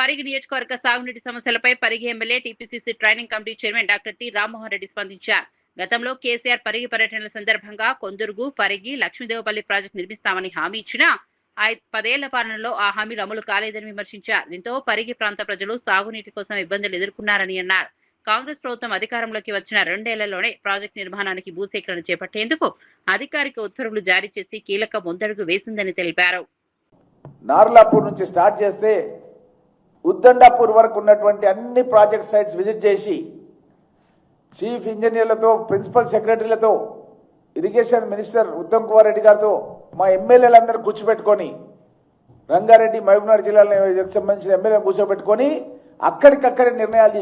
పరిగి నియోజకవర్గ సాగునీటి సమస్యలపై Parigi MLA TPCC training committee chairman doctor T Rammohan Reddy స్పందించారు. గతంలో కేసీఆర్ పరిగి పర్యటనల సందర్భంగా కొందుర్గు, పరిగి, లక్ష్మీదేవపల్లి ప్రాజెక్టు నిర్మిస్తామని హామీ ఇచ్చినా 10 ఏళ్ల పాలనలో ఆ హామీలు అమలు కాలేదని విమర్శించారు. దీంతో పరిగి ప్రాంత ప్రజలు సాగునీటి కోసం ఇబ్బందులు ఎదుర్కొన్నారని అన్నారు. కాంగ్రెస్ ప్రభుత్వం అధికారంలోకి వచ్చిన 2 ఏళ్లలోనే ప్రాజెక్టు నిర్మాణానికి భూసేకరణ చేపట్టేందుకు అధికారిక ఉత్తర్వులు జారీ చేసి కీలక ముందడుగు వేసిందని తెలిపారు. నార్లాపూర్ నుంచి స్టార్ట్ చేస్తే ఉద్దండాపూర్ వరకు ఉన్నటువంటి అన్ని ప్రాజెక్ట్ సైట్స్ విజిట్ చేసి చీఫ్ ఇంజనీర్లతో, ప్రిన్సిపల్ సెక్రటరీలతో, ఇరిగేషన్ మినిస్టర్ ఉత్తమ్ కుమార్ రెడ్డి గారితో, మా ఎమ్మెల్యేలందరూ కూర్చోబెట్టుకొని, రంగారెడ్డి, మహబూబ్నగర్ జిల్లాలకు సంబంధించిన ఎమ్మెల్యేలను కూర్చోబెట్టుకొని అక్కడికక్కడే నిర్ణయాలు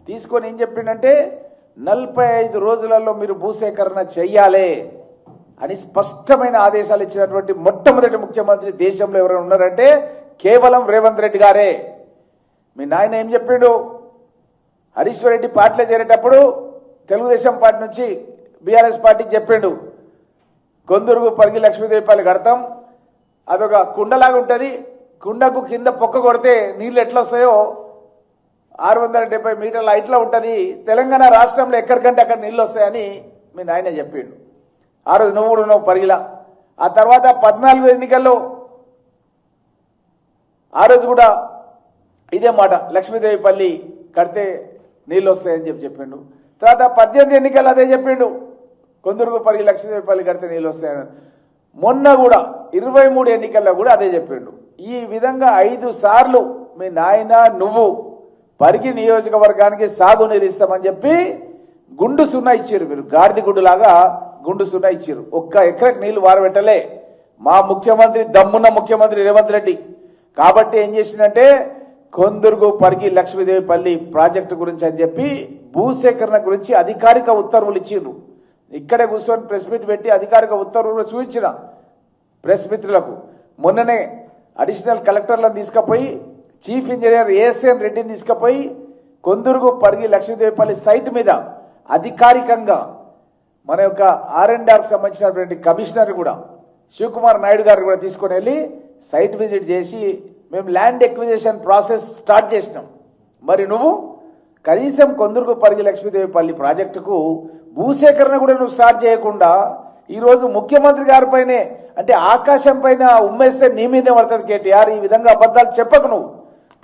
తీసుకొని ఏం చెప్పిండంటే 45 రోజులలో మీరు భూసేకరణ చెయ్యాలి అని స్పష్టమైన ఆదేశాలు ఇచ్చినటువంటి మొట్టమొదటి ముఖ్యమంత్రి దేశంలో ఎవరైనా ఉన్నారంటే కేవలం రేవంత్ రెడ్డి గారే. మీ నాయన ఏం చెప్పిండు? హరీశ్వర్ రెడ్డి పార్టీలో చేరేటప్పుడు తెలుగుదేశం పార్టీ నుంచి బీఆర్ఎస్ పార్టీకి చెప్పిండు, కొందుర్గు, పరిగి, లక్ష్మీదేవిపల్లి కడతాం, అదొక కుండలాగా ఉంటుంది, కుండకు కింద పొక్క కొడితే నీళ్ళు ఎట్లా వస్తాయో 670 మీటర్ల హైట్లో ఉంటుంది, తెలంగాణ రాష్ట్రంలో ఎక్కడికంటే అక్కడ నీళ్ళు వస్తాయని మీ నాయన చెప్పిండు. ఆ రోజు నువ్వు కూడా ఉన్నావు పరిగిలా. ఆ తర్వాత 14 ఎన్నికల్లో ఆ రోజు కూడా ఇదే మాట, లక్ష్మీదేవిపల్లి కడితే నీళ్ళు వస్తాయని చెప్పిండు. తర్వాత 18 ఎన్నికల్లో అదే చెప్పిండు, కొందుర్గు, పరిగి, లక్ష్మీదేవిపల్లి కడితే నీళ్ళు వస్తాయని. మొన్న కూడా 23 ఎన్నికల్లో కూడా అదే చెప్పిండు. ఈ విధంగా 5 సార్లు మీ నాయన నువ్వు పరిగి నియోజకవర్గానికి సాగునీరు ఇస్తామని చెప్పి గుండు సున్నా ఇచ్చారు. మీరు గాడిద గుడ్డులాగా గుండు సున్నా ఇచ్చారు. 1 ఎకరకు నీళ్లు వారబెట్టలే మా ముఖ్యమంత్రి, దమ్మున్న ముఖ్యమంత్రి రేవంత్ రెడ్డి. కాబట్టి ఏం చేసిందంటే కొందుర్గు, పరిగి, లక్ష్మీదేవిపల్లి ప్రాజెక్టు గురించి అని చెప్పి భూసేకరణ గురించి అధికారిక ఉత్తర్వులు ఇచ్చిండ్రు. ఇక్కడే కూర్చొని ప్రెస్ మీట్ పెట్టి అధికారిక ఉత్తర్వులు చూపించిన ప్రెస్ మిత్రులకు. మొన్ననే అడిషనల్ కలెక్టర్లను తీసుకుపోయి, చీఫ్ ఇంజనీర్ ఏఎస్ఎన్ రెడ్డిని తీసుకుపోయి కొందుర్గు, పరిగి, లక్ష్మీదేవిపల్లి సైట్ మీద అధికారికంగా మన యొక్క R&R సంబంధించినటువంటి కమిషనర్ కూడా శివకుమార్ నాయుడు గారు కూడా తీసుకొని వెళ్ళి సైట్ విజిట్ చేసి మేము ల్యాండ్ ఎక్విజిషన్ ప్రాసెస్ స్టార్ట్ చేసినాం. మరి నువ్వు కనీసం కొందుర్గు, పరిగి, లక్ష్మీదేవిపల్లి ప్రాజెక్టుకు భూసేకరణ కూడా నువ్వు స్టార్ట్ చేయకుండా ఈరోజు ముఖ్యమంత్రి గారిపైనే, అంటే ఆకాశం పైన ఉమ్మేస్తే నీ మీదే పడుతుంది కేటీఆర్. ఈ విధంగా అబద్ధాలు చెప్పకు నువ్వు.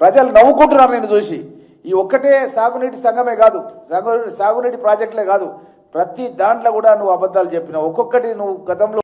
ప్రజలు నవ్వుకుంటున్నారు నేను చూసి. ఈ ఒక్కటే సాగునీటి సంఘమే కాదు, సాగునీటి ప్రాజెక్టులే కాదు, ప్రతి దాంట్లో కూడా నువ్వు అబద్ధాలు చెప్పినావు. ఒక్కొక్కటి నువ్వు గతంలో